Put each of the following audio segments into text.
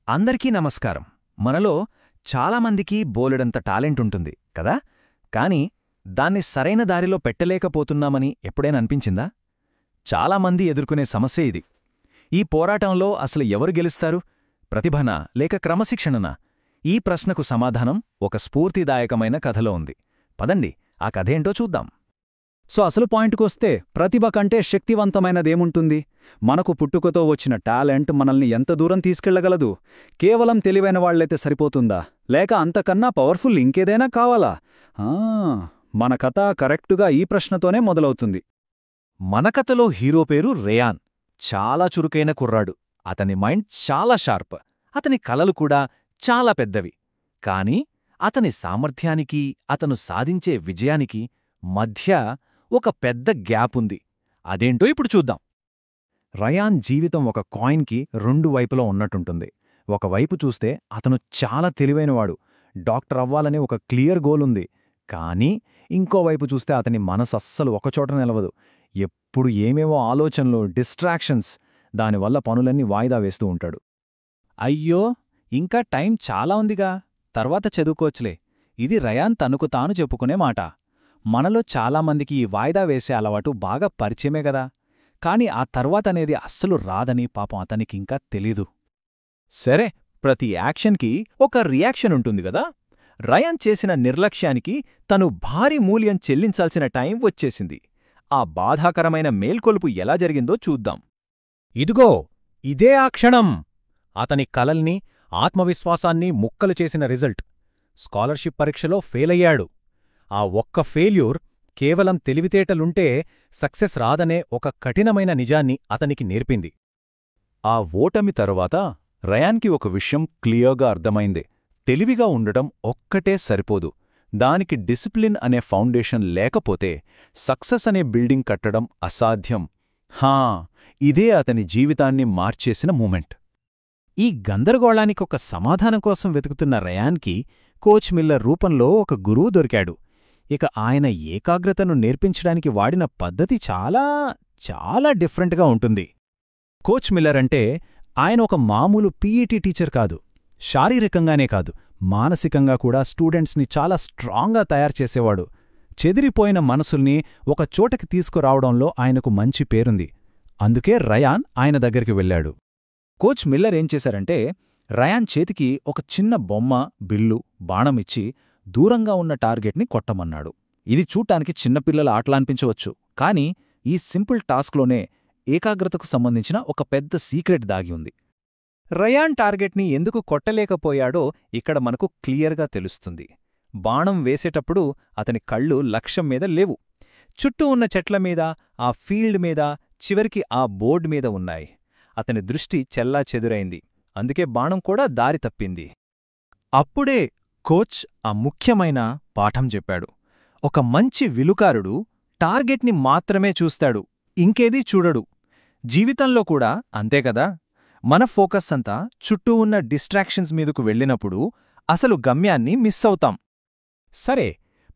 అందరికీ నమస్కారం. మనలో చాలామందికి బోలెడంత టాలెంట్ ఉంటుంది కదా, కానీ దాన్ని సరైన దారిలో పెట్టలేకపోతున్నామని ఎప్పుడైనా అనిపించిందా? చాలామంది ఎదుర్కొనే సమస్య ఇది. ఈ పోరాటంలో అసలు ఎవరు గెలుస్తారు? ప్రతిభనా లేక క్రమశిక్షణనా? ఈ ప్రశ్నకు సమాధానం ఒక స్ఫూర్తిదాయకమైన కథలో ఉంది. పదండి, ఆ కథేంటో చూద్దాం. అసలు పాయింట్కొస్తే ప్రతిభ కంటే శక్తివంతమైనదేముంటుంది? మనకు పుట్టుకతో వచ్చిన టాలెంట్ మనల్ని ఎంత దూరం తీసుకెళ్లగలదు? కేవలం తెలివైన వాళ్లైతే సరిపోతుందా, లేక అంతకన్నా పవర్ఫుల్ ఇంకేదైనా కావాలా? మన కథ కరెక్టుగా ఈ ప్రశ్నతోనే మొదలవుతుంది. మన కథలో హీరో పేరు రేయాన్. చాలా చురుకైన కుర్రాడు. అతని మైండ్ చాలా షార్ప్. అతని కలలు కూడా చాలా పెద్దవి. కాని అతని సామర్థ్యానికి, అతను సాధించే విజయానికి మధ్య ఒక పెద్ద గ్యాప్ ఉంది. అదేంటో ఇప్పుడు చూద్దాం. రయాన్ జీవితం ఒక కాయిన్కి రెండు వైపులా ఉన్నట్టుంటుంది. ఒకవైపు చూస్తే అతను చాలా తెలివైనవాడు, డాక్టర్ అవ్వాలనే ఒక క్లియర్ గోల్ ఉంది. కానీ ఇంకోవైపు చూస్తే అతని మనసస్సలు ఒకచోట నిలవదు. ఎప్పుడు ఏమేవో ఆలోచనలు, డిస్ట్రాక్షన్స్. దానివల్ల పనులన్నీ వాయిదా వేస్తూ ఉంటాడు. అయ్యో, ఇంకా టైం చాలా ఉందిగా, తర్వాత చదువుకోవచ్చులే. ఇది రయాన్ తనకు తాను చెప్పుకునే మాట. మనలో చాలామందికి ఈ వాయిదా వేసే అలవాటు బాగా పరిచయమే గదా. కాని ఆ తర్వాతనేది అస్సలు రాదని పాపం అతనికింకా తెలీదు. సరే, ప్రతి యాక్షన్కి ఒక రియాక్షన్ ఉంటుంది గదా. రయాన్ చేసిన నిర్లక్ష్యానికి తను భారీ మూల్యం చెల్లించాల్సిన టైం వచ్చేసింది. ఆ బాధాకరమైన మేల్కొలుపు ఎలా జరిగిందో చూద్దాం. ఇదిగో, ఇదే ఆ క్షణం. అతని కలల్ని, ఆత్మవిశ్వాసాన్ని ముక్కలు చేసిన రిజల్ట్. స్కాలర్షిప్ పరీక్షలో ఫెయిలయ్యాడు. ఆ ఒక్క ఫెయిల్యూర్, కేవలం తెలివితేటలుంటే సక్సెస్ రాదనే ఒక కఠినమైన నిజాన్ని అతనికి నేర్పింది. ఆ ఓటమి తరువాత రయాన్కి ఒక విషయం క్లియర్గా అర్థమైంది. తెలివిగా ఉండటం ఒక్కటే సరిపోదు. దానికి డిసిప్లిన్ అనే ఫౌండేషన్ లేకపోతే సక్సెస్ అనే బిల్డింగ్ కట్టడం అసాధ్యం. ఇదే అతని జీవితాన్ని మార్చేసిన మూమెంట్. ఈ గందరగోళానికొక సమాధానం కోసం వెతుకుతున్న రయాన్కి కోచ్ మిల్లర్ రూపంలో ఒక గురువు దొరికాడు. ఇక ఆయన ఏకాగ్రతను నేర్పించడానికి వాడిన పద్ధతి చాలా డిఫరెంట్గా ఉంటుంది. కోచ్ మిల్లర్ అంటే ఆయన ఒక మామూలు పీఈటీ టీచర్ కాదు. శారీరకంగానే కాదు, మానసికంగా కూడా స్టూడెంట్స్ని చాలా స్ట్రాంగ్గా తయారుచేసేవాడు. చెదిరిపోయిన మనసుల్ని ఒక చోటకి తీసుకురావడంలో ఆయనకు మంచి పేరుంది. అందుకే రయాన్ ఆయన దగ్గరికి వెళ్ళాడు. కోచ్ మిల్లర్ ఏం చేశారంటే, రయాన్ చేతికి ఒక చిన్న బొమ్మ, బిల్లు, బాణమిచ్చి దూరంగా ఉన్న టార్గెట్ని కొట్టమన్నాడు. ఇది చూడ్డానికి చిన్నపిల్లల ఆటలా అనిపించవచ్చు, కానీ ఈ సింపుల్ టాస్క్లోనే ఏకాగ్రతకు సంబంధించిన ఒక పెద్ద సీక్రెట్ దాగి ఉంది. రయాన్ టార్గెట్ని ఎందుకు కొట్టలేకపోయాడో ఇక్కడ మనకు క్లియర్గా తెలుస్తుంది. బాణం వేసేటప్పుడు అతని కళ్ళు లక్ష్యం మీద లేవు. చుట్టూ ఉన్న చెట్లమీద, ఆ ఫీల్డ్ మీద, చివరికి ఆ బోర్డు మీద ఉన్నాయి. అతని దృష్టి చెల్లాచెదురైంది. అందుకే బాణం కూడా దారి తప్పింది. అప్పుడే కోచ్ ఆ ముఖ్యమైన పాఠం చెప్పాడు. ఒక మంచి విలుకారుడు టార్గెట్ని మాత్రమే చూస్తాడు, ఇంకేదీ చూడడు. జీవితంలో కూడా అంతేకదా. మన ఫోకస్ అంతా చుట్టూ ఉన్న డిస్ట్రాక్షన్స్ మీదకు వెళ్ళినప్పుడు అసలు గమ్యాన్ని మిస్ అవుతాం. సరే,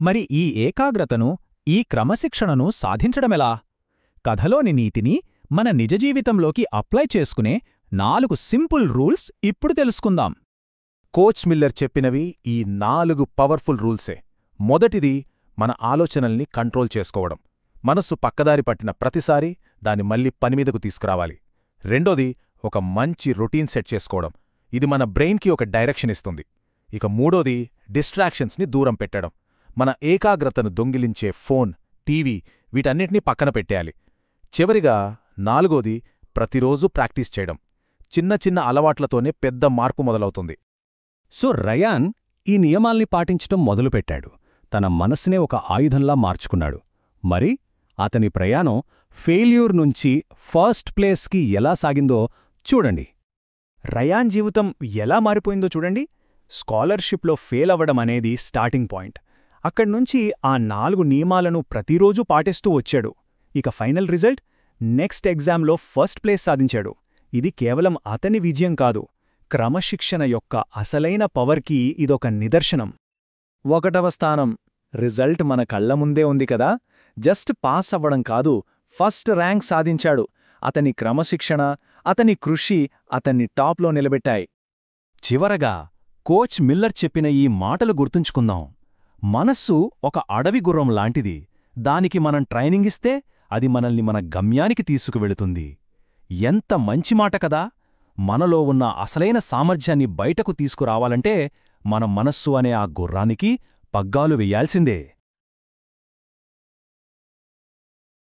మరి ఈ ఏకాగ్రతను, ఈ క్రమశిక్షణను సాధించడమెలా? కథలోని నీతిని మన నిజ జీవితంలోకి అప్లై చేసుకునే 4 సింపుల్ రూల్స్ ఇప్పుడు తెలుసుకుందాం. కోచ్ మిల్లర్ చెప్పినవి ఈ 4 పవర్ఫుల్ రూల్సే. మొదటిది, మన ఆలోచనల్ని కంట్రోల్ చేసుకోవడం. మనస్సు పక్కదారి పట్టిన ప్రతిసారి దాన్ని మళ్ళీ పనిమీదకు తీసుకురావాలి. రెండోది, ఒక మంచి రొటీన్ సెట్ చేసుకోవడం. ఇది మన బ్రెయిన్కి ఒక డైరెక్షన్ ఇస్తుంది. ఇక మూడోది, డిస్ట్రాక్షన్స్ని దూరం పెట్టడం. మన ఏకాగ్రతను దొంగిలించే ఫోన్, టీవీ వీటన్నిటినీ పక్కన పెట్టేయాలి. చివరిగా 4వది, ప్రతిరోజూ ప్రాక్టీస్ చేయడం. చిన్న చిన్న అలవాట్లతోనే పెద్ద మార్పు మొదలవుతుంది. రయాన్ ఈ నియమాల్ని పాటించటం మొదలుపెట్టాడు. తన మనస్సునే ఒక ఆయుధంలా మార్చుకున్నాడు. మరి అతని ప్రయాణం ఫెయిల్యూర్ నుంచి ఫస్ట్ ప్లేస్కి ఎలా సాగిందో చూడండి. రయాన్ జీవితం ఎలా మారిపోయిందో చూడండి. స్కాలర్షిప్లో ఫెయిల్ అవ్వడం అనేది స్టార్టింగ్ పాయింట్. అక్కడ్నుంచి ఆ 4 నియమాలను ప్రతిరోజూ పాటిస్తూ వచ్చాడు. ఇక ఫైనల్ రిజల్ట్, నెక్స్ట్ ఎగ్జామ్లో ఫస్ట్ ప్లేస్ సాధించాడు. ఇది కేవలం అతని విజయం కాదు, క్రమశిక్షణ యొక్క అసలైన పవర్కి ఇదొక నిదర్శనం. 1వ స్థానం. రిజల్ట్ మన కళ్ల ముందే ఉంది కదా. జస్ట్ పాస్ అవ్వడం కాదు, ఫస్ట్ ర్యాంక్ సాధించాడు. అతని క్రమశిక్షణ, అతని కృషి అతన్ని టాప్లో నిలబెట్టాయి. చివరగా కోచ్ మిల్లర్ చెప్పిన ఈ మాటలు గుర్తుంచుకుందాం. మనస్సు ఒక అడవి గుర్రం లాంటిది. దానికి మనం ట్రైనింగిస్తే అది మనల్ని మన గమ్యానికి తీసుకువెళుతుంది. ఎంత మంచి మాట కదా! మనలో ఉన్న అసలైన సామర్థ్యాన్ని బయటకు తీసుకురావాలంటే మన మనస్సు అనే ఆ గుర్రానికి పగ్గాలు వెయ్యాల్సిందే.